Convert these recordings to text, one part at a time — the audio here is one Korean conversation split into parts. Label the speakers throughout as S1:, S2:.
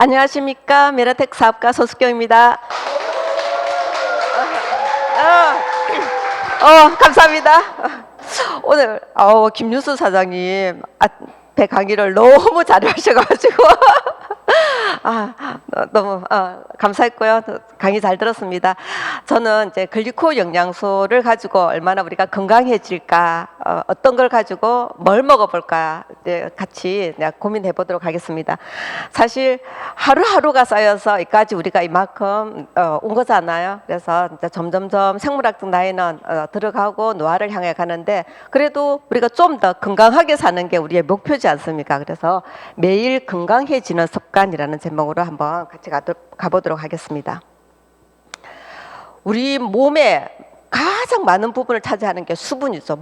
S1: 안녕하십니까. 메라텍 사업가 서숙경입니다. 감사합니다. 오늘 김유수 사장님 앞에 강의를 너무 잘하셔가지고 너무 감사했고요. 강의 잘 들었습니다. 저는 이제 글리코 영양소를 가지고 얼마나 우리가 건강해질까, 어떤 걸 가지고 뭘 먹어볼까 이제 같이 고민해 보도록 하겠습니다. 사실 하루하루가 쌓여서 이까지 우리가 이만큼 온 거잖아요. 그래서 이제 점점점 생물학적 나이는 들어가고 노화를 향해 가는데, 그래도 우리가 좀 더 건강하게 사는 게 우리의 목표지 않습니까? 그래서 매일 건강해지는 습관이라는 제목으로 한번 같이 가보도록 하겠습니다. 우리 몸에 가장 많은 부분을 차지하는 게 수분이죠.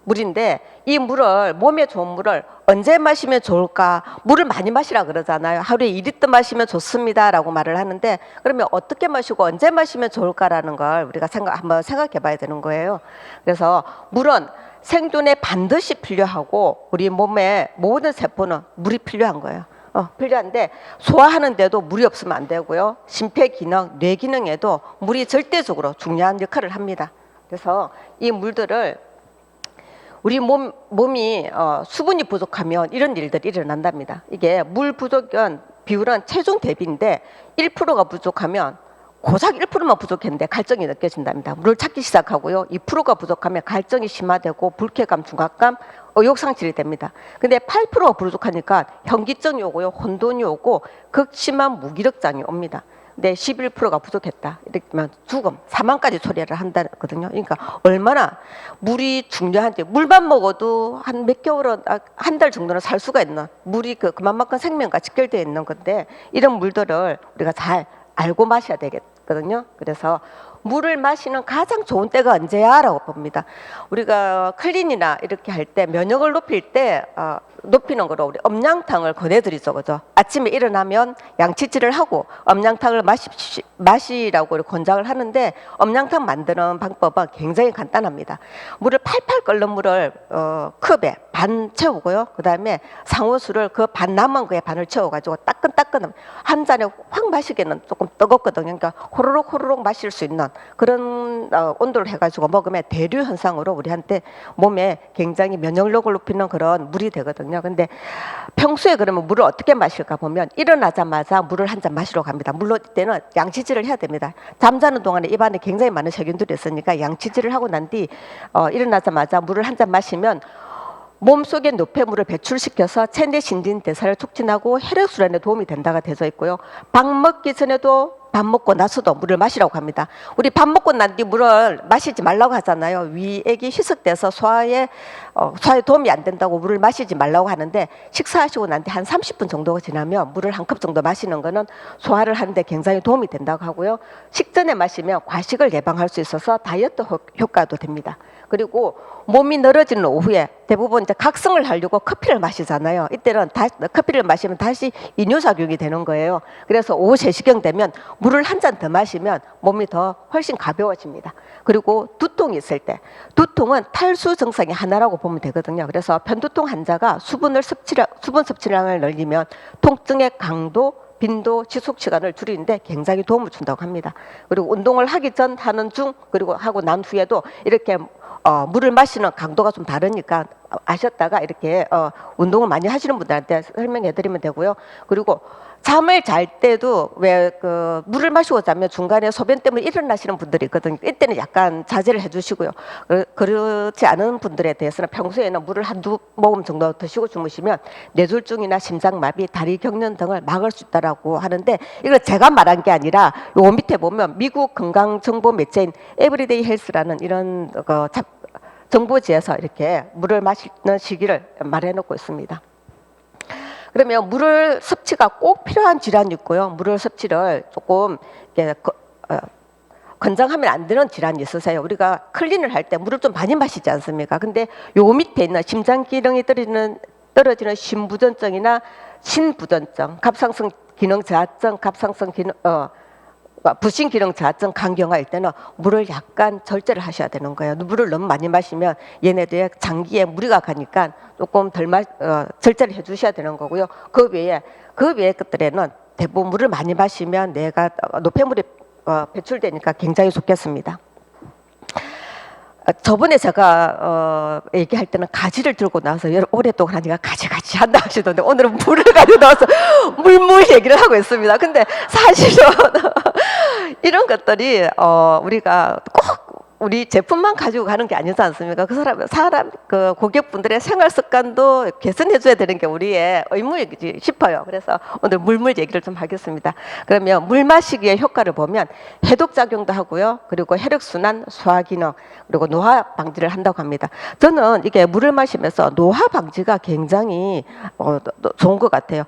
S1: 물인데, 이 물을, 몸에 좋은 물을 언제 마시면 좋을까? 물을 많이 마시라 그러잖아요. 하루에 2리터 마시면 좋습니다 라고 말을 하는데, 그러면 어떻게 마시고 언제 마시면 좋을까라는 걸 우리가 한번 생각해 봐야 되는 거예요. 그래서 물은 생존에 반드시 필요하고, 우리 몸의 모든 세포는 물이 필요한 거예요. 필요한데, 소화하는데도 물이 없으면 안 되고요. 심폐기능, 뇌기능에도 물이 절대적으로 중요한 역할을 합니다. 그래서 이 물들을 우리 몸이 수분이 부족하면 이런 일들이 일어난답니다. 이게 물 부족은 비율은 체중 대비인데 1%가 부족하면, 고작 1%만 부족했는데 갈증이 느껴진답니다. 물을 찾기 시작하고요. 2%가 부족하면 갈증이 심화되고 불쾌감, 중압감, 의욕상실이 됩니다. 근데 8%가 부족하니까 현기증이 오고요. 혼돈이 오고 극심한 무기력장이 옵니다. 근데 11%가 부족했다 이렇게 죽음, 사망까지 초래를 한다거든요. 그러니까 얼마나 물이 중요한지, 물만 먹어도 한 몇 개월은, 한 달 정도는 살 수가 있는, 물이 그만큼 생명과 직결되어 있는 건데, 이런 물들을 우리가 잘 알고 마셔야 되겠거든요. 그래서 물을 마시는 가장 좋은 때가 언제야? 라고 봅니다. 우리가 클린이나 이렇게 할 때, 면역을 높일 때 높이는 거로 우리 엄양탕을 권해드리죠. 그죠? 아침에 일어나면 양치질을 하고 엄양탕을 마시라고 권장을 하는데, 엄양탕 만드는 방법은 굉장히 간단합니다. 물을 팔팔 끓는 물을 컵에 반 채우고요. 그 다음에 상온수를 그 반 남은 그의 반을 채워가지고 따끈따끈 한 잔에 확 마시기에는 조금 뜨겁거든요. 그러니까 호로록 마실 수 있는 그런 온도를 해가지고 먹으면 대류 현상으로 우리한테 몸에 굉장히 면역력을 높이는 그런 물이 되거든요. 근데 평소에 그러면 물을 어떻게 마실까 보면, 일어나자마자 물을 한 잔 마시러 갑니다. 물론 이때는 양치질을 해야 됩니다. 잠자는 동안에 입안에 굉장히 많은 세균들이 있으니까 양치질을 하고 난 뒤 일어나자마자 물을 한 잔 마시면 몸속에 노폐물을 배출시켜서 체내 신진대사를 촉진하고 혈액순환에 도움이 된다가 되어 있고요. 밥 먹기 전에도, 밥 먹고 나서도 물을 마시라고 합니다. 우리 밥 먹고 난 뒤 물을 마시지 말라고 하잖아요. 위액이 희석돼서 소화에 도움이 안 된다고 물을 마시지 말라고 하는데, 식사하시고 난 뒤 한 30분 정도가 지나면 물을 한 컵 정도 마시는 거는 소화를 하는데 굉장히 도움이 된다고 하고요. 식전에 마시면 과식을 예방할 수 있어서 다이어트 효과도 됩니다. 그리고 몸이 늘어지는 오후에 대부분 이제 각성을 하려고 커피를 마시잖아요. 이때는 커피를 마시면 다시 이뇨작용이 되는 거예요. 그래서 오후 3시경 되면 물을 한 잔 더 마시면 몸이 훨씬 가벼워집니다. 그리고 두통이 있을 때, 두통은 탈수 증상의 하나라고 보면 되거든요. 그래서 편두통 환자가 수분 섭취량을 늘리면 통증의 강도, 빈도, 지속 시간을 줄이는데 굉장히 도움을 준다고 합니다. 그리고 운동을 하기 전, 하는 중, 그리고 하고 난 후에도 이렇게 물을 마시는 강도가 좀 다르니까 아셨다가 이렇게 운동을 많이 하시는 분들한테 설명해 드리면 되고요. 그리고 잠을 잘 때도 물을 마시고 자면 중간에 소변 때문에 일어나시는 분들이 있거든요. 이때는 약간 자제를 해주시고요. 그렇지 않은 분들에 대해서는 평소에는 물을 한두 모금 정도 드시고 주무시면 뇌졸중이나 심장마비, 다리 경련 등을 막을 수 있다라고 하는데, 이거 제가 말한 게 아니라 요 밑에 보면 미국 건강정보 매체인 에브리데이 헬스라는 이런 정보지에서 이렇게 물을 마시는 시기를 말해놓고 있습니다. 그러면 물을 섭취가 꼭 필요한 질환이 있고요. 물을 섭취를 조금 권장하면 안 되는 질환이 있으세요. 우리가 클린을 할 때 물을 좀 많이 마시지 않습니까? 근데 요 밑에 있는 심장 기능이 떨어지는 심부전증이나 신부전증, 갑상선 기능 저하증, 부신 기능 저하증, 간경화일 때는 물을 약간 절제를 하셔야 되는 거예요. 물을 너무 많이 마시면 얘네들의 장기에 무리가 가니까 조금 절제를 해주셔야 되는 거고요. 그 외에 것들에는 대부분 물을 많이 마시면 뇌가 노폐물이 배출되니까 굉장히 좋겠습니다. 저번에 제가 얘기할 때는 가지를 들고 나서 오랫동안 하니까 가지 한다 하시던데 오늘은 물을 가지고 나와서 물 얘기를 하고 있습니다. 근데 사실은 이런 것들이 우리가 꼭 우리 제품만 가지고 가는 게 아니지 않습니까? 그 사람 그 고객분들의 생활 습관도 개선해 줘야 되는 게 우리의 의무이지 싶어요. 그래서 오늘 물 얘기를 좀 하겠습니다. 그러면 물 마시기의 효과를 보면 해독 작용도 하고요. 그리고 혈액 순환, 소화 기능, 그리고 노화 방지를 한다고 합니다. 저는 이게 물을 마시면서 노화 방지가 굉장히 좋은 것 같아요.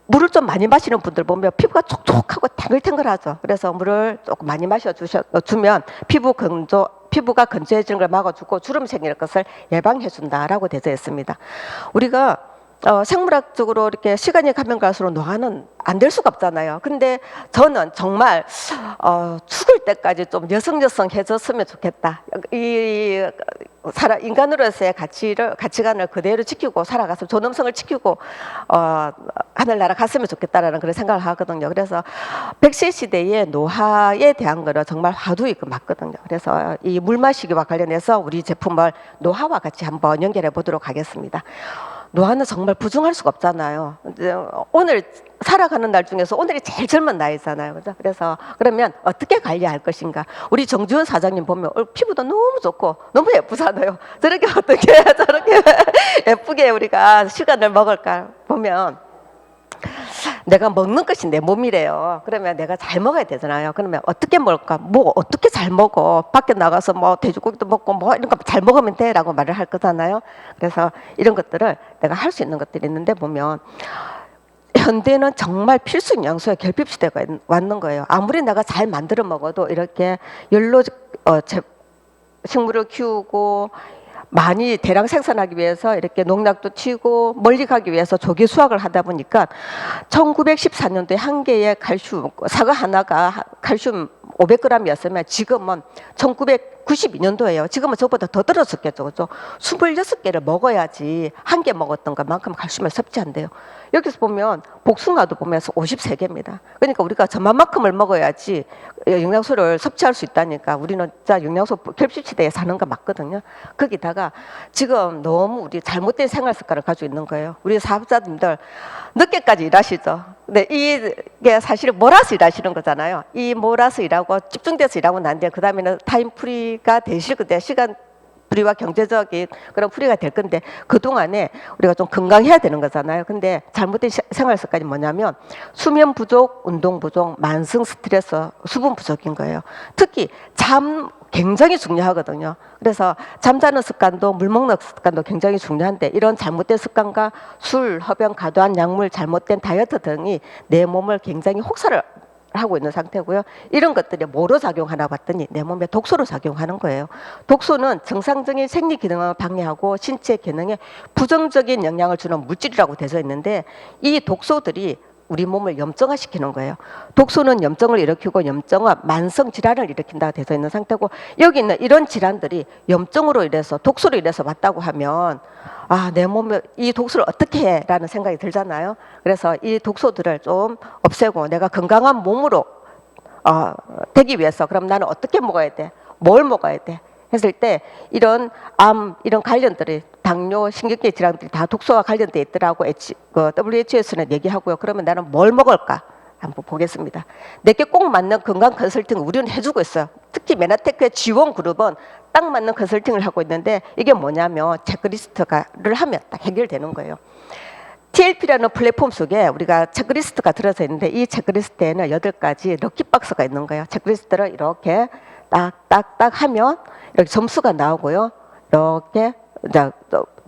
S1: 물을 좀 많이 마시는 분들 보면 피부가 촉촉하고 탱글탱글하죠. 그래서 물을 조금 많이 마셔주면 피부가 건조해지는 걸 막아주고 주름 생기는 것을 예방해준다라고 되어 있습니다. 우리가 생물학적으로 이렇게 시간이 가면 갈수록 노화는 안 될 수가 없잖아요. 근데 저는 정말 죽을 때까지 좀 여성해졌으면 좋겠다. 인간으로서의 가치관을 그대로 지키고 살아가서 존엄성을 지키고 하늘나라 갔으면 좋겠다라는 그런 생각을 하거든요. 그래서 100세 시대의 노화에 대한 거는 정말 화두이 맞거든요. 그래서 이 물 마시기와 관련해서 우리 제품을 노화와 같이 한번 연결해 보도록 하겠습니다. 노화는 정말 부정할 수가 없잖아요. 오늘 살아가는 날 중에서 오늘이 제일 젊은 나이잖아요. 그죠? 그래서 그러면 어떻게 관리할 것인가? 우리 정주현 사장님 보면 피부도 너무 좋고 너무 예쁘잖아요. 저렇게 어떻게 저렇게 예쁘게 우리가 시간을 먹을까 보면 내가 먹는 것이 내 몸이래요. 그러면 내가 잘 먹어야 되잖아요. 그러면 어떻게 먹을까? 뭐 어떻게 잘 먹어? 밖에 나가서 뭐 돼지고기도 먹고 뭐 이런 거 잘 먹으면 돼라고 말을 할 거잖아요. 그래서 이런 것들을 내가 할 수 있는 것들이 있는데 보면 현대는 정말 필수 영양소의 결핍 시대가 왔는 거예요. 아무리 내가 잘 만들어 먹어도 이렇게 열로 식물을 키우고 많이 대량 생산하기 위해서 이렇게 농약도 치고 멀리 가기 위해서 조기 수확을 하다 보니까 1914년도에 한 개의 칼슘, 사과 하나가 칼슘 500g이었으면 지금은 1992년도예요. 지금은 저보다 더 떨어졌겠죠. 그죠? 26개를 먹어야지 한 개 먹었던 것만큼 칼슘을 섭취한대요. 여기서 보면 복숭아도 보면서 53개입니다. 그러니까 우리가 저만큼을 먹어야지 영양소를 섭취할 수 있다니까 우리는 진짜 영양소 결핍 시대에 사는 거 맞거든요. 거기다가 지금 너무 우리 잘못된 생활 습관을 가지고 있는 거예요. 우리 사업자님들 늦게까지 일하시죠. 근데 이게 사실은 몰아서 일하시는 거잖아요. 이 몰아서 일하고 집중돼서 일하고 난 뒤에 그 다음에는 타임 프리가 되실 건데 시간 프리와 경제적인 그런 프리가 될 건데 그동안에 우리가 좀 건강해야 되는 거잖아요. 근데 잘못된 생활 습관이 뭐냐면 수면 부족, 운동 부족, 만성 스트레스, 수분 부족인 거예요. 특히 잠 굉장히 중요하거든요. 그래서 잠자는 습관도 물 먹는 습관도 굉장히 중요한데 이런 잘못된 습관과 술, 흡연, 과도한 약물, 잘못된 다이어트 등이 내 몸을 굉장히 혹사를 하고 있는 상태고요. 이런 것들이 뭐로 작용하나 봤더니 내 몸에 독소로 작용하는 거예요. 독소는 정상적인 생리 기능을 방해하고 신체 기능에 부정적인 영향을 주는 물질이라고 되어 있는데 이 독소들이 우리 몸을 염증화시키는 거예요. 독소는 염증을 일으키고 염증은 만성 질환을 일으킨다고 되어 있는 상태고 여기 있는 이런 질환들이 염증으로 인해서 독소로 인해서 왔다고 하면 내 몸에 이 독소를 어떻게 해? 라는 생각이 들잖아요. 그래서 이 독소들을 좀 없애고 내가 건강한 몸으로 되기 위해서 그럼 나는 어떻게 먹어야 돼? 뭘 먹어야 돼? 했을 때 이런 암 이런 관련들이 당뇨 신경계 질환들이 다 독소와 관련돼 있더라고 WHO에서는 얘기하고요. 그러면 나는 뭘 먹을까? 한번 보겠습니다. 내게 꼭 맞는 건강 컨설팅을 우리는 해주고 있어요. 특히 메나테크의 지원그룹은 딱 맞는 컨설팅을 하고 있는데 이게 뭐냐면 체크리스트를 하면 딱 해결되는 거예요. TLP라는 플랫폼 속에 우리가 체크리스트가 들어서 있는데 이 체크리스트에는 8가지 럭키박스가 있는 거예요. 체크리스트를 이렇게 딱딱딱 하면 이렇게 점수가 나오고요. 이렇게 이제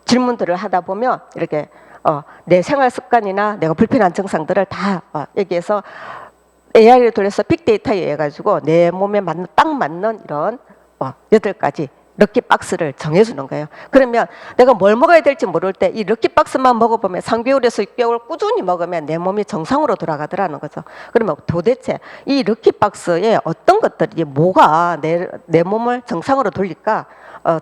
S1: 질문들을 하다 보면 이렇게 내 생활 습관이나 내가 불편한 증상들을 다 여기에서 AI를 돌려서 빅데이터에 의해 가지고 내 몸에 딱 맞는 이런 8가지 럭키박스를 정해주는 거예요. 그러면 내가 뭘 먹어야 될지 모를 때 이 럭키박스만 먹어보면 3개월에서 6개월 꾸준히 먹으면 내 몸이 정상으로 돌아가더라는 거죠. 그러면 도대체 이 럭키박스에 어떤 것들이 뭐가 내 몸을 정상으로 돌릴까?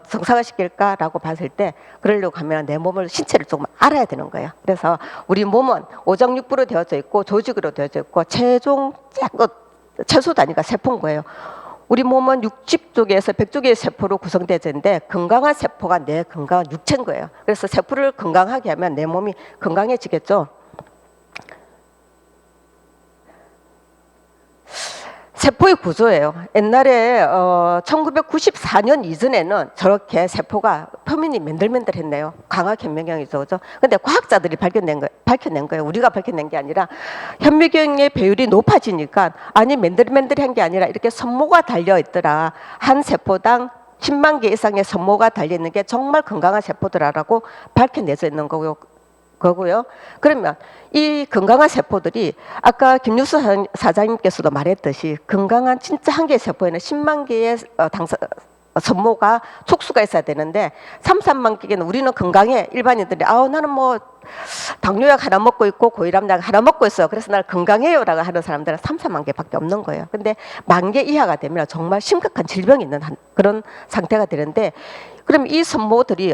S1: 정상화시킬까라고 봤을 때 그러려고 하면 내 몸을 신체를 조금 알아야 되는 거예요. 그래서 우리 몸은 오장육부로 되어져 있고 조직으로 되어져 있고 최소 단위가 세포인 거예요. 우리 몸은 60쪽에서 100쪽의 세포로 구성되어 있는데 건강한 세포가 내 건강한 육체인 거예요. 그래서 세포를 건강하게 하면 내 몸이 건강해지겠죠. 세포의 구조예요. 옛날에 1994년 이전에는 저렇게 세포가 표면이 맨들맨들했네요. 광학현미경이죠, 그죠? 근데 과학자들이 밝혀낸 거예요. 우리가 밝혀낸 게 아니라 현미경의 배율이 높아지니까 아니 맨들맨들한 게 아니라 이렇게 선모가 달려 있더라. 한 세포당 10만 개 이상의 선모가 달려 있는 게 정말 건강한 세포더라라고 밝혀내져 있는 거고요. 그러면 이 건강한 세포들이 아까 김육수 사장님께서도 말했듯이 건강한 진짜 한 개의 세포에는 10만 개의 선모가 촉수가 있어야 되는데 3만 개는 우리는 건강해. 일반인들이 나는 뭐 당뇨약 하나 먹고 있고 고혈압약 하나 먹고 있어요. 그래서 날 건강해요 라고 하는 사람들은 4만 개밖에 없는 거예요. 근데 10,000개 이하가 되면 정말 심각한 질병이 있는 그런 상태가 되는데, 그럼 이 선모들이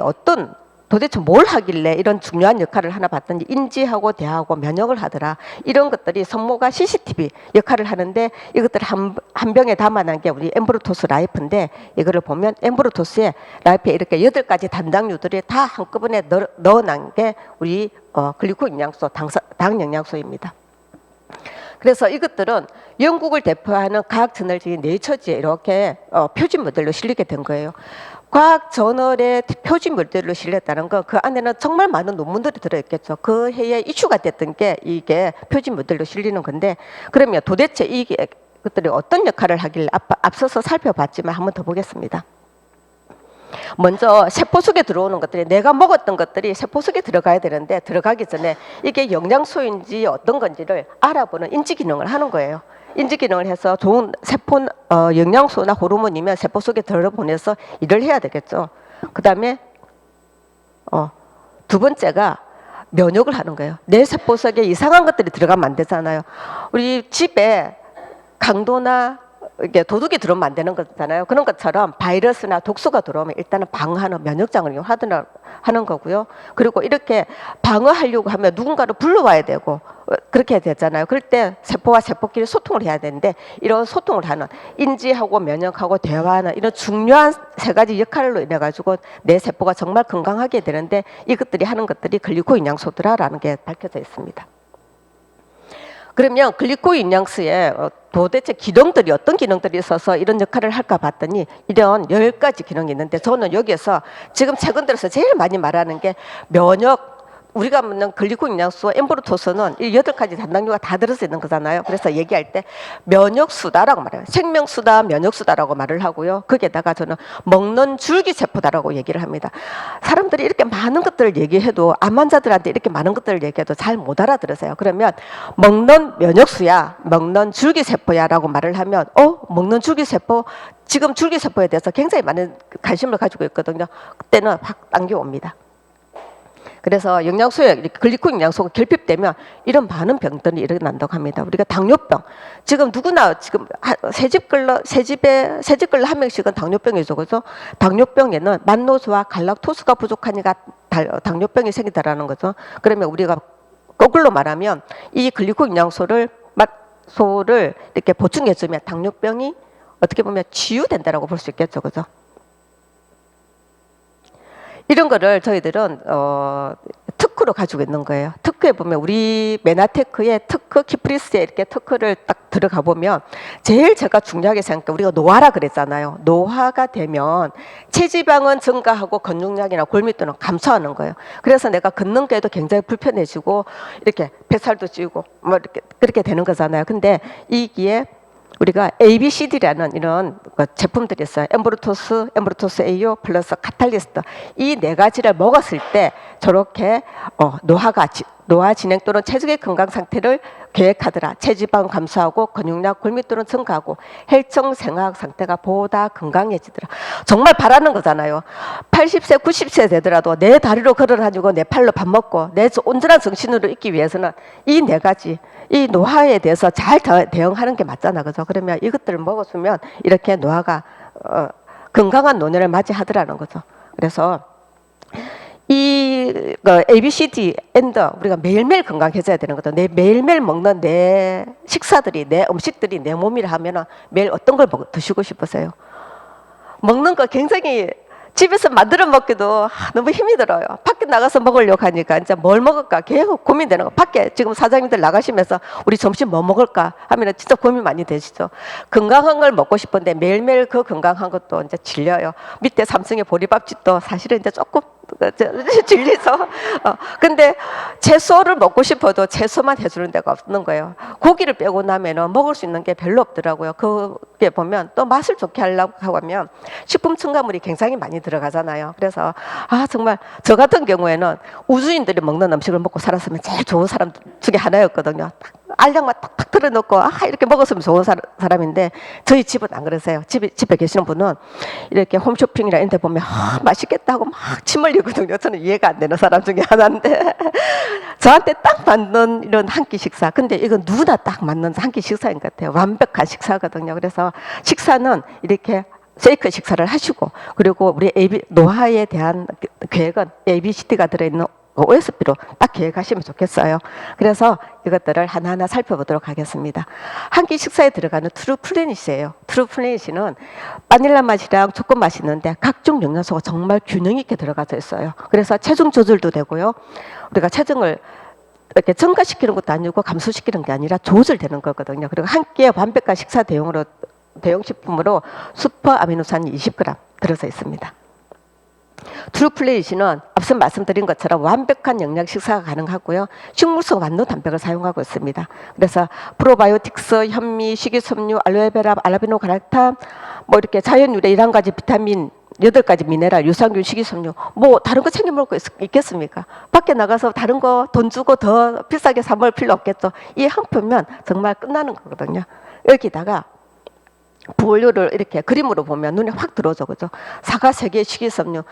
S1: 도대체 뭘 하길래 이런 중요한 역할을 하나 봤더니 인지하고 대하고 면역을 하더라. 이런 것들이 선모가 CCTV 역할을 하는데 이것들을 한 병에 담아놓은 게 우리 엠브로토스 라이프인데, 이거를 보면 엠브로토스에 라이프에 이렇게 8가지 단당류들이 다 한꺼번에 넣어놓은 게 우리 글리코 영양소, 당 영양소입니다. 그래서 이것들은 영국을 대표하는 과학 저널지 네이처지에 이렇게 표준 모델로 실리게 된 거예요. 과학 저널의 표준 모델로 실렸다는 건 그 안에는 정말 많은 논문들이 들어있겠죠. 그 해에 이슈가 됐던 게 이게 표준 모델로 실리는 건데, 그러면 도대체 이게 것들이 어떤 역할을 하길래 앞서서 살펴봤지만 한 번 더 보겠습니다. 먼저 세포 속에 들어오는 것들이, 내가 먹었던 것들이 세포 속에 들어가야 되는데 들어가기 전에 이게 영양소인지 어떤 건지를 알아보는 인지 기능을 하는 거예요. 인지 기능을 해서 좋은 세포 영양소나 호르몬이면 세포 속에 들어보내서 일을 해야 되겠죠. 그 다음에 두 번째가 면역을 하는 거예요. 내 세포 속에 이상한 것들이 들어가면 안 되잖아요. 우리 집에 강도나 이게 도둑이 들어오면 안 되는 거잖아요. 그런 것처럼 바이러스나 독소가 들어오면 일단은 방어하는 면역장을 하는 거고요. 그리고 이렇게 방어하려고 하면 누군가를 불러와야 되고 그렇게 되잖아요. 그럴 때 세포와 세포끼리 소통을 해야 되는데, 이런 소통을 하는 인지하고 면역하고 대화하는 이런 중요한 3가지 역할로 인해 가지고 내 세포가 정말 건강하게 되는데, 이것들이 하는 것들이 글리코 영양소더라라는 게 밝혀져 있습니다. 그러면 글리코 영양소에 도대체 기능들이 어떤 기능들이 있어서 이런 역할을 할까 봤더니 이런 10가지 기능이 있는데, 저는 여기에서 지금 최근 들어서 제일 많이 말하는 게 면역, 우리가 먹는 글리코 영양소 엠브로토스는 이 8가지 단당류가 다 들어서 있는 거잖아요. 그래서 얘기할 때 면역수다라고 말해요. 생명수다, 면역수다라고 말을 하고요. 거기에다가 저는 먹는 줄기세포다라고 얘기를 합니다. 사람들이 이렇게 많은 것들을 얘기해도, 암 환자들한테 이렇게 많은 것들을 얘기해도 잘 못 알아들으세요. 그러면 먹는 면역수야, 먹는 줄기세포야 라고 말을 하면 먹는 줄기세포, 지금 줄기세포에 대해서 굉장히 많은 관심을 가지고 있거든요. 그때는 확 당겨옵니다. 그래서 영양소에 글리코 영양소가 결핍되면 이런 많은 병들이 일어난다고 합니다. 우리가 당뇨병, 지금 누구나 지금 새집걸러 한 명씩은 당뇨병이죠, 그죠? 당뇨병에는 만노수와 갈락토스가 부족하니까 당뇨병이 생기다라는 거죠. 그러면 우리가 거꾸로 말하면 이 글리코 영양소를 이렇게 보충해주면 당뇨병이 어떻게 보면 치유된다라고 볼 수 있겠죠, 그죠? 이런 거를 저희들은 특허로 가지고 있는 거예요. 특허에 보면 우리 메나테크의 특허, 키프리스에 이렇게 특허를 딱 들어가 보면 제일 제가 중요하게 생각해, 우리가 노화라 그랬잖아요. 노화가 되면 체지방은 증가하고 근육량이나 골밀도는 감소하는 거예요. 그래서 내가 걷는 게도 굉장히 불편해지고 이렇게 뱃살도 찌고 뭐 이렇게 그렇게 되는 거잖아요. 근데 이게 우리가 ABCD라는 이런 제품들이 있어요. 엠브로토스 AO 플러스 카탈리스트, 이 4가지를 먹었을 때 저렇게 노화가 노화 진행 또는 체중의 건강 상태를 계획하더라. 체지방 감소하고 근육량 골밀 도는 증가하고 혈청 생화학 상태가 보다 건강해지더라. 정말 바라는 거잖아요. 80세 90세 되더라도 내 다리로 걸어가지고 내 팔로 밥 먹고 내 온전한 정신으로 있기 위해서는 이 네 가지 이 노화에 대해서 잘 대응하는 게 맞잖아. 그죠? 그러면 이것들을 먹어주면 이렇게 노화가 건강한 노년을 맞이하더라는 거죠. 그래서 이 ABCD 엔더 우리가 매일매일 건강해져야 되는 거죠. 내 매일매일 먹는 내 식사들이 내 음식들이 내 몸이라 하면은 매일 어떤 걸 드시고 싶으세요? 먹는 거 굉장히 집에서 만들어 먹기도 너무 힘이 들어요. 밖에 나가서 먹으려고 하니까 이제 뭘 먹을까 계속 고민되는 거. 밖에 지금 사장님들 나가시면서 우리 점심 뭐 먹을까 하면 진짜 고민 많이 되시죠. 건강한 걸 먹고 싶은데 매일매일 그 건강한 것도 이제 질려요. 밑에 삼성의 보리밥집도 사실은 이제 조금 질리죠. 근데 채소를 먹고 싶어도 채소만 해주는 데가 없는 거예요. 고기를 빼고 나면은 먹을 수 있는 게 별로 없더라고요. 그게 보면 또 맛을 좋게 하려고 하면 식품 첨가물이 굉장히 많이 들어가잖아요. 그래서 정말 저 같은 경우에는 우주인들이 먹는 음식을 먹고 살았으면 제일 좋은 사람 중에 하나였거든요. 알약만 탁탁 틀어놓고 이렇게 먹었으면 좋은 사람인데 저희 집은 안 그러세요. 집에 계시는 분은 이렇게 홈쇼핑이나 이런 데 보면 맛있겠다 하고 막 침 흘리거든요. 저는 이해가 안 되는 사람 중에 하나인데 저한테 딱 맞는 이런 한 끼 식사. 근데 이건 누구나 딱 맞는 한 끼 식사인 것 같아요. 완벽한 식사거든요. 그래서 식사는 이렇게 쉐이크 식사를 하시고 그리고 우리 노화에 대한 계획은 ABCD가 들어있는 OSP로 딱 계획하시면 좋겠어요. 그래서 이것들을 하나하나 살펴보도록 하겠습니다. 한 끼 식사에 들어가는 트루플래닛이에요. 트루플래닛은 바닐라 맛이랑 초코 맛이 있는데 각종 영양소가 정말 균형 있게 들어가져 있어요. 그래서 체중 조절도 되고요. 우리가 체중을 이렇게 증가시키는 것도 아니고 감소시키는 게 아니라 조절되는 거거든요. 그리고 한 끼에 완벽한 식사 대용식품으로 슈퍼 아미노산이 20g 들어서 있습니다. 트루플래닛은 앞서 말씀드린 것처럼 완벽한 영양 식사가 가능하고요. 식물성 완도 단백을 사용하고 있습니다. 그래서 프로바이오틱스, 현미, 식이섬유, 알로에베라, 알라비노, 갈락탄, 뭐 이렇게 자연 유래 11가지 비타민 8가지 미네랄, 유산균, 식이섬유 뭐 다른 거 챙겨 먹을 거 있겠습니까? 밖에 나가서 다른 거 돈 주고 더 비싸게 사 먹을 필요 없겠죠. 이 한 표면 정말 끝나는 거거든요. 여기다가 부원료를 이렇게 그림으로 보면 눈에 확 들어오죠. 그죠? 사과 3개, 식이섬유.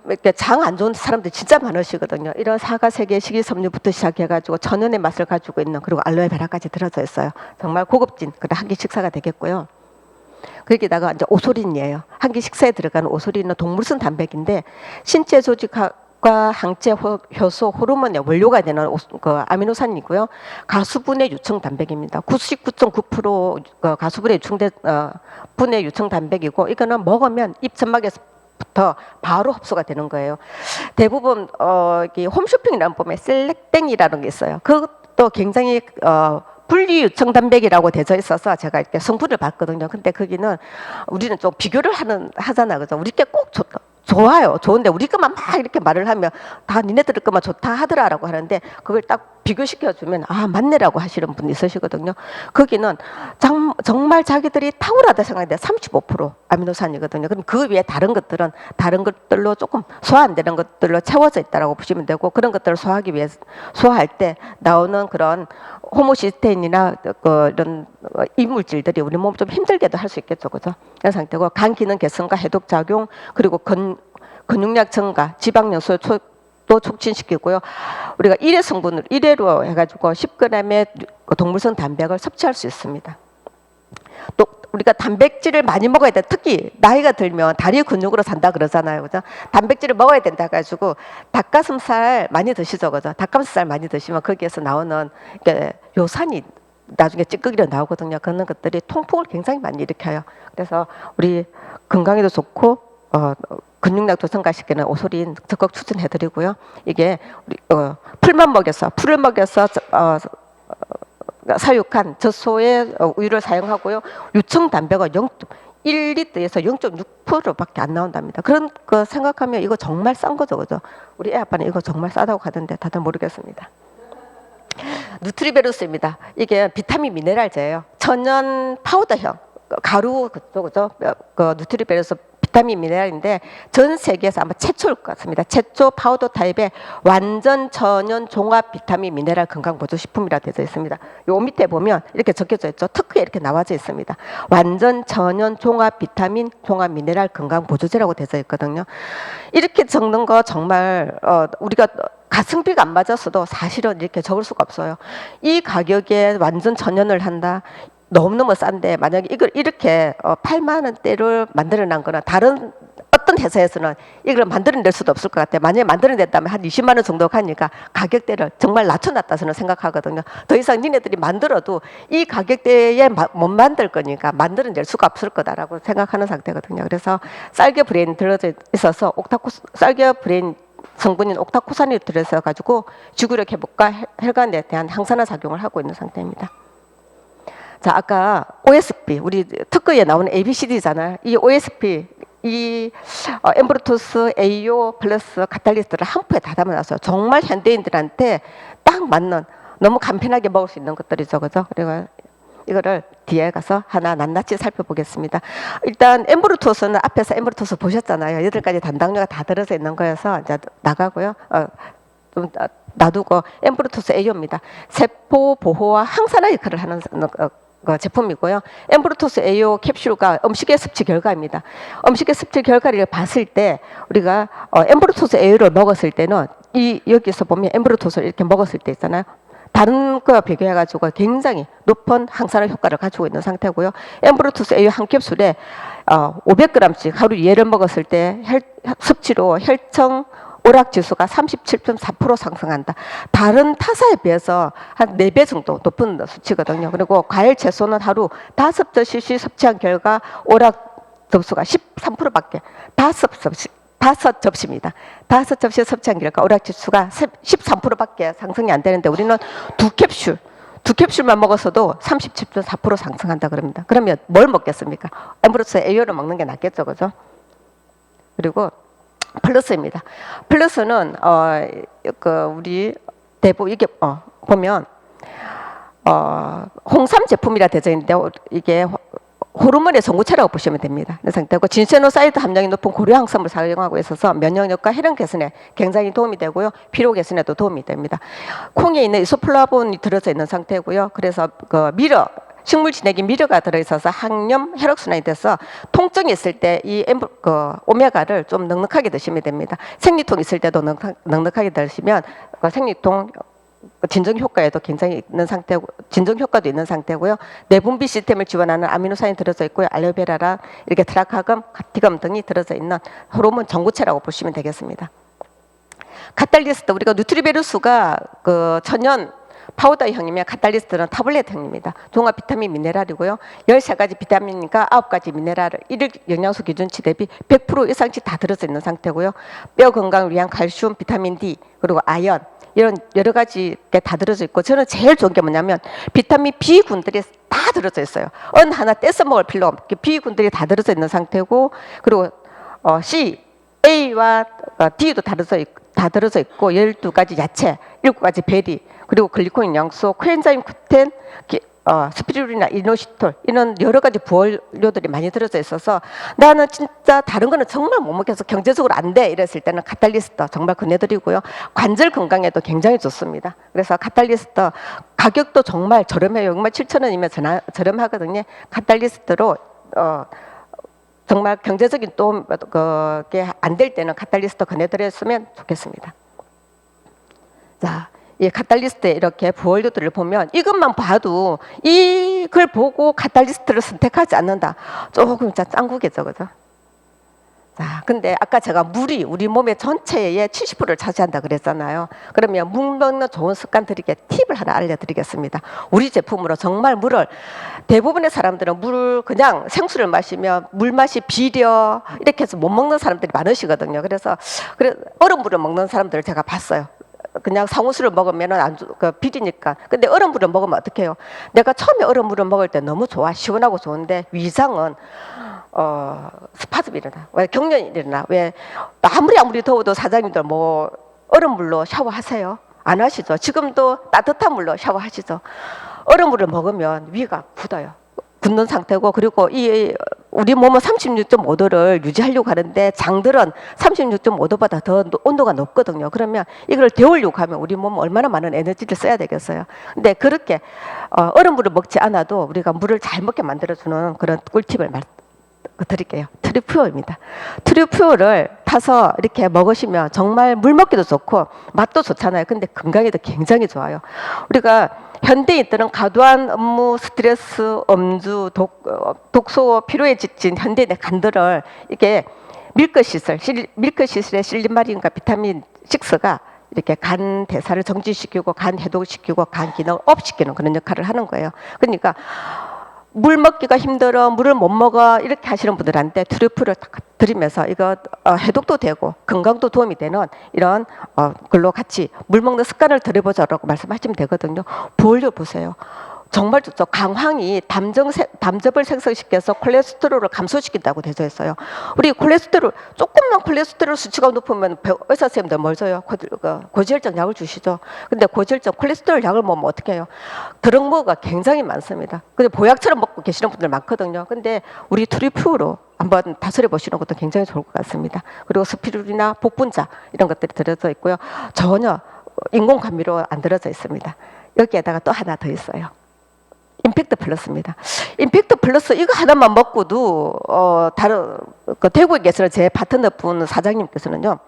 S1: 이렇게 장 안 좋은 사람들 진짜 많으시거든요. 이런 사과 3개, 식이섬유부터 시작해가지고 천연의 맛을 가지고 있는 그리고 알로에베라까지 들어져 있어요. 정말 고급진 그런 한 끼 식사가 되겠고요. 거기다가 이제 오소린이에요. 한 끼 식사에 들어가는 오소린은 동물성 단백인데 신체 조직과 항체 효소 호르몬의 원료가 되는 아미노산이고요. 가수분해 유청 단백입니다. 99.9% 가수분해 유청된 분해 유청 단백이고 이거는 먹으면 입 점막에서부터 바로 흡수가 되는 거예요. 대부분 홈쇼핑이라는 보면 셀렉땡이라는 게 있어요. 그것도 굉장히 분리 유청 단백이라고 되어 있어서 제가 이렇게 성분을 봤거든요. 근데 거기는 우리는 좀 비교를 하잖아. 그죠? 우리께 꼭 좋아요. 좋은데 우리 것만 막 이렇게 말을 하면 다 니네들 것만 좋다 하더라라고 하는데 그걸 딱 비교시켜주면 맞네라고 하시는 분이 있으시거든요. 거기는 정말 자기들이 탁월하다 생각하는데 35% 아미노산이거든요. 그럼 그 위에 다른 것들은 다른 것들로 조금 소화 안 되는 것들로 채워져 있다라고 보시면 되고 그런 것들을 소화하기 위해 소화할 때 나오는 그런 호모시스테인이나 이런 이물질들이 우리 몸 좀 힘들게도 할 수 있겠죠. 그죠? 이런 상태고 간 기능 개선과 해독 작용 그리고 근육량 증가, 지방 연소 또 촉진시키고요. 우리가 일회 성분을 일회로 해가지고 10g의 동물성 단백을 섭취할 수 있습니다. 또 우리가 단백질을 많이 먹어야 돼. 특히 나이가 들면 다리 근육으로 산다 그러잖아요. 그죠? 단백질을 먹어야 된다 가지고 닭가슴살 많이 드시죠. 그죠? 닭가슴살 많이 드시면 거기에서 나오는 요산이 나중에 찌꺼기로 나오거든요. 그런 것들이 통풍을 굉장히 많이 일으켜요. 그래서 우리 건강에도 좋고 근육량도 증가시키는 오소린 적극 추천해드리고요. 이게 우리 풀을 먹여서 사육한 젖소의 우유를 사용하고요. 유청 단백은 1리터에서 0.6%밖에 안 나온답니다. 그런 거 생각하면 이거 정말 싼 거죠, 그죠? 우리 애 아빠는 이거 정말 싸다고 하던데 다들 모르겠습니다. 누트리베루스입니다. 이게 비타민 미네랄제예요. 천연 파우더형 가루 그죠? 그 누트리베루스 비타민 미네랄인데 전 세계에서 아마 최초일 것 같습니다. 최초 파우더 타입의 완전 천연 종합 비타민 미네랄 건강보조식품이라 되어 있습니다. 요 밑에 보면 이렇게 적혀져 있죠. 특허에 이렇게 나와져 있습니다. 완전 천연 종합 비타민 종합 미네랄 건강보조제라고 되어 있거든요. 이렇게 적는 거 정말 우리가 가성비가 안 맞았어도 사실은 이렇게 적을 수가 없어요. 이 가격에 완전 천연을 한다. 너무너무 싼데 만약에 이걸 이렇게 8만 원대를 만들어낸 거는 다른 어떤 회사에서는 이걸 만들어낼 수도 없을 것 같아요. 만약에 만들어냈다면 한 20만 원 정도 가니까 가격대를 정말 낮춰놨다 저는 생각하거든요. 더 이상 니네들이 만들어도 이 가격대에 못 만들 거니까 만들어낼 수가 없을 거다라고 생각하는 상태거든요. 그래서 쌀겨 브레인 들어져 있어서 쌀겨 브레인 성분인 옥타코산이 들어있어 가지고 지구력 회복과 혈관에 대한 항산화 작용을 하고 있는 상태입니다. 자, 아까 OSP 우리 특허에 나오는 ABCD잖아요. 이 OSP 이 엠브루토스 AO 플러스 카탈리스트를 한 포에 다 담아놨어요. 정말 현대인들한테 딱 맞는 너무 간편하게 먹을 수 있는 것들이죠, 그죠? 그리고 이거를 뒤에 가서 하나 낱낱이 살펴보겠습니다. 일단 엠브루토스는 앞에서 엠브루토스 보셨잖아요. 8가지 단당류가 다 들어서 있는 거여서 이제 나가고요. 좀 놔두고 엠브루토스 AO입니다. 세포 보호와 항산화 역할을 하는 제품이고요. 엠브루토스 AO 캡슐가 음식의 섭취 결과입니다. 음식의 섭취 결과를 봤을 때 우리가 엠브루토스 AO를 먹었을 때는 여기서 보면 엠브루토스를 이렇게 먹었을 때 있잖아요. 다른 거와 비교해가지고 굉장히 높은 항산화 효과를 가지고 있는 상태고요. 엠브루토스 AO 한 캡슐에 500g씩 하루 2회를 먹었을 때 섭취로 혈청 오락 지수가 37.4% 상승한다. 다른 타사에 비해서 한 4배 정도 높은 수치거든요. 그리고 과일 채소는 하루 5접시 섭취한 결과 오락 접수가 13%밖에 5접시입니다. 5접시 섭취한 결과 오락 지수가 13%밖에 상승이 안 되는데 우리는 두 캡슐만 먹었어도 37.4% 상승한다 그럽니다. 그러면 뭘 먹겠습니까? 엠브루토스 AO를 먹는 게 낫겠죠, 그죠? 그리고 플러스입니다. 플러스는 우리 대부분 이게 보면 홍삼 제품이라 되어 있는데 이게 호르몬의 전구체라고 보시면 됩니다. 그 상태고 진세노사이드 함량이 높은 고려항산을 사용하고 있어서 면역력과 혈흔 개선에 굉장히 도움이 되고요. 피로 개선에도 도움이 됩니다. 콩에 있는 이소플라본이 들어져 있는 상태고요. 그래서 식물 진액인 미려가 들어있어서 항염 혈액순환이 돼서 통증이 있을 때 이 오메가를 좀 넉넉하게 드시면 됩니다. 생리통 있을 때도 넉넉하게 드시면 생리통 진정 효과에도 굉장히 있는 상태고 진정 효과도 있는 상태고요. 내분비 시스템을 지원하는 아미노산이 들어져 있고요. 알로베라랑 이렇게 트라카금, 가티금 등이 들어져 있는 호르몬 전구체라고 보시면 되겠습니다. 카탈리스트 우리가 누트리베루스가 천연 파우더형이면 카탈리스트는 타블렛형입니다. 종합 비타민 미네랄이고요. 13가지 비타민과 9가지 미네랄을 일일 영양소 기준치 대비 100% 이상씩 다 들어져 있는 상태고요. 뼈 건강을 위한 칼슘, 비타민 D, 그리고 아연 이런 여러 가지 게 다 들어져 있고 저는 제일 좋은 게 뭐냐면 비타민 B군들이 다 들어져 있어요. 하나 떼서 먹을 필요 없게 B군들이 다 들어져 있는 상태고 그리고 C, A와 D도 다 들어져 있고 12가지 야채, 7가지 베리 그리고 글리코인 영양소, 코엔자임 Q10, 스피루리나 이노시톨 이런 여러 가지 부원료들이 많이 들어져 있어서 나는 진짜 다른 거는 정말 못 먹겠어 경제적으로 안 돼 이랬을 때는 카탈리스트 정말 권해드리고요. 관절 건강에도 굉장히 좋습니다. 그래서 카탈리스트 가격도 정말 저렴해요. 67,000원이면 저렴하거든요. 카탈리스트로 정말 경제적인 도움이 안 될 때는 카탈리스트 권해드렸으면 좋겠습니다. 자. 이 카탈리스트에 이렇게 부원료들을 보면 이것만 봐도 이걸 보고 카탈리스트를 선택하지 않는다. 조금 진짜 짱구겠죠, 그죠? 자, 근데 아까 제가 물이 우리 몸의 전체의 70%를 차지한다 그랬잖아요. 그러면 물 먹는 좋은 습관들에게 팁을 하나 알려드리겠습니다. 우리 제품으로 정말 물을 대부분의 사람들은 물을 그냥 생수를 마시면 물 맛이 비려 이렇게 해서 못 먹는 사람들이 많으시거든요. 그래서 얼음물을 먹는 사람들을 제가 봤어요. 그냥 상우수를 먹으면 비리니까. 근데 얼음물을 먹으면 어떻게 해요? 내가 처음에 얼음물을 먹을 때 너무 좋아. 시원하고 좋은데 위장은 스파즘이 일어나. 왜 경련이 일어나. 왜 아무리 더워도 사장님들 뭐 얼음물로 샤워하세요? 안 하시죠? 지금도 따뜻한 물로 샤워하시죠? 얼음물을 먹으면 위가 굳어요. 굳는 상태고 그리고 이 우리 몸은 36.5도를 유지하려고 하는데 장들은 36.5도보다 더 온도가 높거든요. 그러면 이걸 데우려고 하면 우리 몸은 얼마나 많은 에너지를 써야 되겠어요. 근데 그렇게 얼음 물을 먹지 않아도 우리가 물을 잘 먹게 만들어주는 그런 꿀팁을 드릴게요. 트리퓨어입니다. 트리퓨어를 타서 이렇게 먹으시면 정말 물 먹기도 좋고 맛도 좋잖아요. 근데 건강에도 굉장히 좋아요. 우리가 현대인들은 과도한 업무, 스트레스, 음주, 독소, 피로에 지친 현대인의 간들을 이게 밀크시슬에 실린마린과 비타민 6가 이렇게 간 대사를 정지시키고 간 해독시키고 간 기능을 업시키는 그런 역할을 하는 거예요. 그러니까 물 먹기가 힘들어, 물을 못 먹어 이렇게 하시는 분들한테 트리플을 딱 드리면서 이거 해독도 되고 건강도 도움이 되는 이런 걸로 같이 물 먹는 습관을 들여보자라고 말씀하시면 되거든요. 보려 보세요. 정말 좋죠. 강황이 담즙을 생성시켜서 콜레스테롤을 감소시킨다고 되어 있어요. 우리 조금만 콜레스테롤 수치가 높으면 의사 선생님들 뭘 줘요? 고지혈증 약을 주시죠. 근데 고지혈증 콜레스테롤 약을 먹으면 어떻게 해요? 드럭머가 굉장히 많습니다. 근데 보약처럼 먹고 계시는 분들 많거든요. 근데 우리 트리퓨어로 한번 다스려 보시는 것도 굉장히 좋을 것 같습니다. 그리고 스피루리나 복분자 이런 것들이 들어져 있고요. 전혀 인공 감미료 안 들어져 있습니다. 여기에다가 또 하나 더 있어요. 임팩트 플러스입니다. 임팩트 플러스 이거 하나만 먹고도 다른 대구에 계시는 제 파트너 분 사장님께서는요.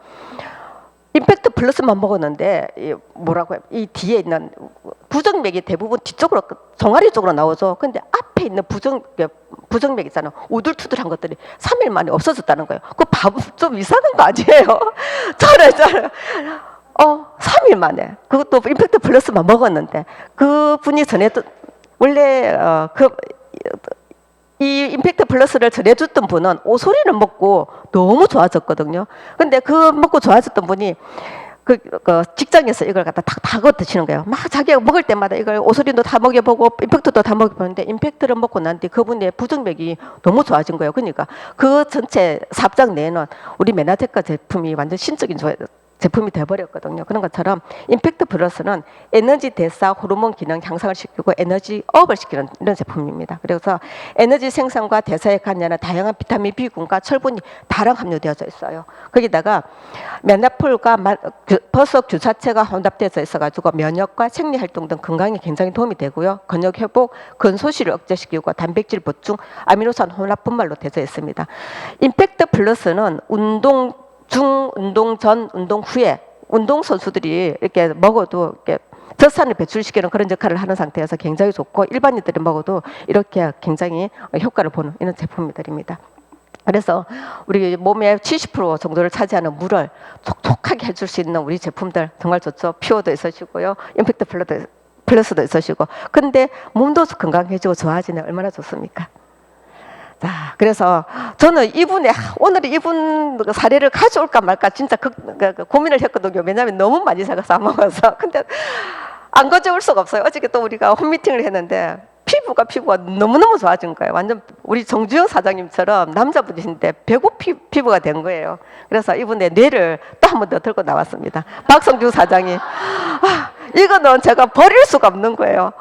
S1: 임팩트 플러스만 먹었는데 이 뒤에 있는 부정맥이 대부분 뒤쪽으로 종아리 쪽으로 나오죠. 근데 앞에 있는 부정맥 있잖아요. 우둘투둘한 것들이 3일 만에 없어졌다는 거예요. 그 밥은 좀 이상한 거 아니에요? 저는 3일 만에 그것도 임팩트 플러스만 먹었는데 그 분이 전에도 원래 이 임팩트 플러스를 전해줬던 분은 오소리를 먹고 너무 좋아졌거든요. 근데 그 먹고 좋아졌던 분이 그 직장에서 이걸 갖다 다 드시는 거예요. 막 자기가 먹을 때마다 이걸 오소리도 다 먹여보고 임팩트도 다 먹여보는데 임팩트를 먹고 난 뒤 그분의 부정맥이 너무 좋아진 거예요. 그러니까 그 전체 사업장 내에는 우리 메나테카 제품이 완전 신적인 제품이 돼버렸거든요. 그런 것처럼 임팩트 플러스는 에너지 대사, 호르몬 기능 향상을 시키고 에너지 업을 시키는 이런 제품입니다. 그래서 에너지 생산과 대사에 관여하는 다양한 비타민 B군과 철분이 다량 함유되어져 있어요. 거기다가 메나폴과 버섯 주사체가 혼합되어 있어가지고 면역과 생리 활동 등 건강에 굉장히 도움이 되고요. 근육 회복, 근소시를 억제시키고 단백질 보충, 아미노산 혼합 분말로 되어 있습니다. 임팩트 플러스는 운동 전, 운동 후에 운동선수들이 이렇게 먹어도 이렇게 젖산을 배출시키는 그런 역할을 하는 상태여서 굉장히 좋고 일반인들이 먹어도 이렇게 굉장히 효과를 보는 이런 제품들입니다. 그래서 우리 몸의 70% 정도를 차지하는 물을 촉촉하게 해줄 수 있는 우리 제품들 정말 좋죠. 퓨어도 있으시고요. 임팩트 플러스도 있으시고. 근데 몸도 건강해지고 좋아지면 얼마나 좋습니까? 자, 그래서 저는 오늘 이분 사례를 가져올까 말까 진짜 고민을 했거든요. 왜냐하면 너무 많이 사가서 안 먹어서. 근데 안 가져올 수가 없어요. 어저께 또 우리가 홈미팅을 했는데 피부가 너무너무 좋아진 거예요. 완전 우리 정주영 사장님처럼 남자분이신데 배고 피부가 된 거예요. 그래서 이분의 뇌를 또 한 번 더 들고 나왔습니다. 박성주 사장이 이거는 제가 버릴 수가 없는 거예요.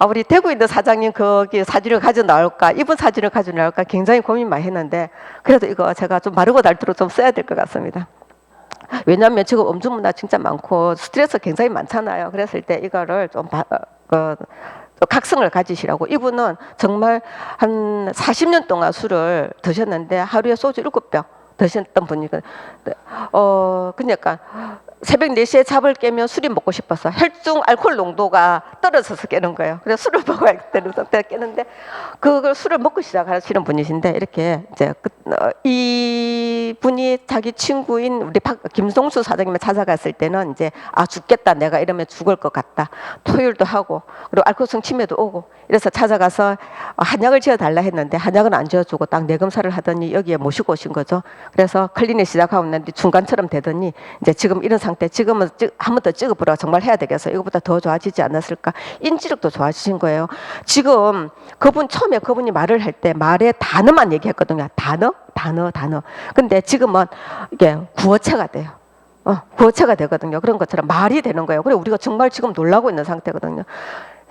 S1: 우리 대구에 있는 사장님 거기 사진을 가져 나올까, 이분 사진을 가져 나올까 굉장히 고민 많이 했는데 그래도 이거 제가 좀 마르고 닳도록 좀 써야 될 것 같습니다. 왜냐하면 지금 음주 문화 진짜 많고 스트레스 굉장히 많잖아요. 그랬을 때 이거를 좀 각성을 가지시라고. 이분은 정말 한 40년 동안 술을 드셨는데 하루에 소주 7병 드셨던 분이거든요. 그러니까 새벽 4시에 잠을 깨면 술이 먹고 싶어서 혈중 알코올 농도가 떨어져서 깨는 거예요. 그래서 술을 먹어야 되는 상태가 깨는데 그걸 술을 먹고 시작하시는 분이신데 이렇게 이제 이 분이 자기 친구인 우리 김성수 사장님을 찾아갔을 때는 이제 죽겠다 내가 이러면 죽을 것 같다. 토율도 하고 그리고 알코올성 치매도 오고 이래서 찾아가서 한약을 지어달라 했는데 한약은 안 지어주고 딱 뇌검사를 하더니 여기에 모시고 오신 거죠. 그래서 클리닉 시작하고 났는데 중간처럼 되더니 이제 지금 이런 상태 지금은 한 번 더 찍어보라 정말 해야 되겠어. 이거보다 더 좋아지지 않았을까. 인지력도 좋아지신 거예요. 지금 처음에 그분이 말을 할 때 말에 단어만 얘기했거든요. 단어. 근데 지금은 이게 구어체가 돼요. 구어체가 되거든요. 그런 것처럼 말이 되는 거예요. 그래 우리가 정말 지금 놀라고 있는 상태거든요.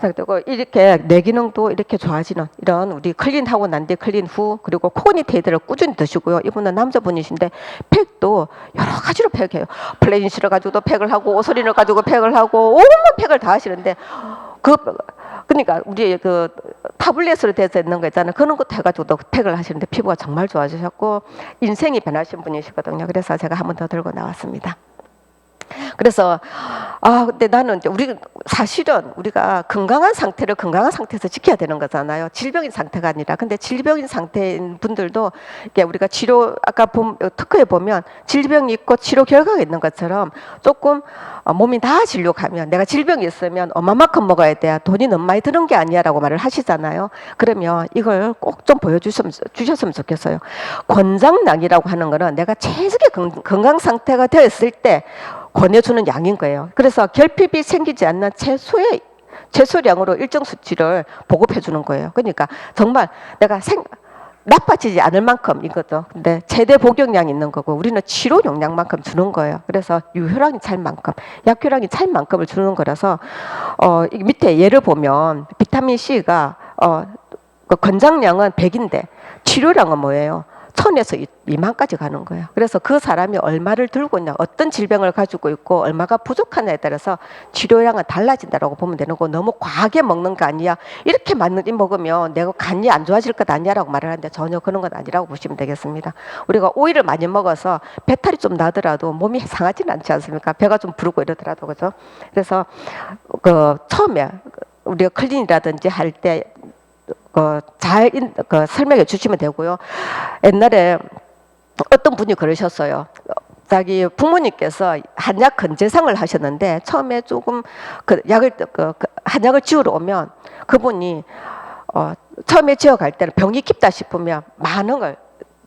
S1: 되고 이렇게 뇌 기능도 이렇게 좋아지는 이런 우리 클린하고 난 뒤 클린 후 그리고 코그니테이드를 꾸준히 드시고요. 이분은 남자분이신데 팩도 여러 가지로 팩해요. 플레인실을 가지고도 팩을 하고 오소린을 가지고 팩을 하고 온갖 팩을 다 하시는데 그러니까 우리 그 타블렛으로 돼서 있는 거 있잖아요. 그런 것도 해가지고도 팩을 하시는데 피부가 정말 좋아지셨고 인생이 변하신 분이시거든요. 그래서 제가 한 번 더 들고 나왔습니다. 그래서 근데 나는 이제 사실은 우리가 건강한 상태에서 지켜야 되는 거잖아요. 질병인 상태가 아니라. 근데 질병인 상태인 분들도 이게 우리가 치료 아까 특허에 보면 질병이 있고 치료 결과가 있는 것처럼 조금 몸이 나아지려고 하면 내가 질병이 있으면 얼마만큼 먹어야 돼. 돈이 너무 많이 드는 게 아니야라고 말을 하시잖아요. 그러면 이걸 꼭 좀 주셨으면 좋겠어요. 권장량이라고 하는 거는 내가 최적의 건강 상태가 되었을 때 권해주는 양인 거예요. 그래서 결핍이 생기지 않는 최소량으로 일정 수치를 보급해 주는 거예요. 그러니까 정말 내가 나빠지지 않을 만큼 이거죠. 근데 최대 복용량이 있는 거고 우리는 치료 용량만큼 주는 거예요. 그래서 유효량이 찰 만큼, 약효량이 찰 만큼을 주는 거라서 이 밑에 예를 보면 비타민 C가 그 권장량은 100인데 치료량은 뭐예요? 1000에서 2만까지 가는 거예요. 그래서 그 사람이 얼마를 들고 있냐, 어떤 질병을 가지고 있고 얼마가 부족하냐에 따라서 치료량은 달라진다라고 보면 되는 거. 너무 과하게 먹는 거 아니야. 이렇게 많이 먹으면 내가 간이 안 좋아질 것 아니야라고 말을 하는데 전혀 그런 건 아니라고 보시면 되겠습니다. 우리가 오이를 많이 먹어서 배탈이 좀 나더라도 몸이 상하지는 않지 않습니까? 배가 좀 부르고 이러더라도 그죠? 그래서 처음에 우리가 클린이라든지 할때 잘 설명해 주시면 되고요. 옛날에 어떤 분이 그러셨어요. 자기 부모님께서 한약 건재상을 하셨는데 처음에 조금 한약을 지으러 오면 그분이 처음에 지어갈 때는 병이 깊다 싶으면 많은 걸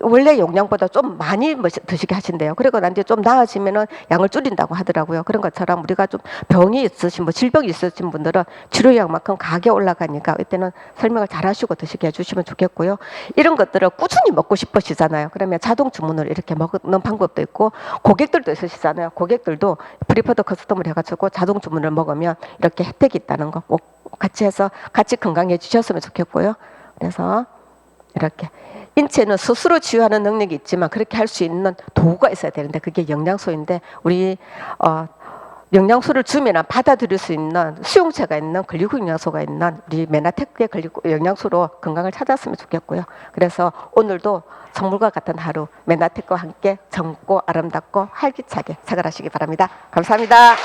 S1: 원래 용량보다 좀 많이 드시게 하신대요. 그리고 난 뒤에 좀 나아지면은 양을 줄인다고 하더라고요. 그런 것처럼 우리가 좀 병이 있으신 질병이 있으신 분들은 치료약만큼 가게 올라가니까 이때는 설명을 잘 하시고 드시게 해주시면 좋겠고요. 이런 것들을 꾸준히 먹고 싶으시잖아요. 그러면 자동 주문을 이렇게 먹는 방법도 있고 고객들도 있으시잖아요. 고객들도 프리퍼드 커스텀을 해가지고 자동 주문을 먹으면 이렇게 혜택이 있다는 거 꼭 같이 해서 같이 건강해지셨으면 좋겠고요. 그래서 이렇게 인체는 스스로 치유하는 능력이 있지만 그렇게 할 수 있는 도구가 있어야 되는데 그게 영양소인데 우리 영양소를 주면 받아들일 수 있는 수용체가 있는 글리코 영양소가 있는 우리 메나테크의 영양소로 건강을 찾았으면 좋겠고요. 그래서 오늘도 성물과 같은 하루 메나테크와 함께 젊고 아름답고 활기차게 생활하시기 바랍니다. 감사합니다.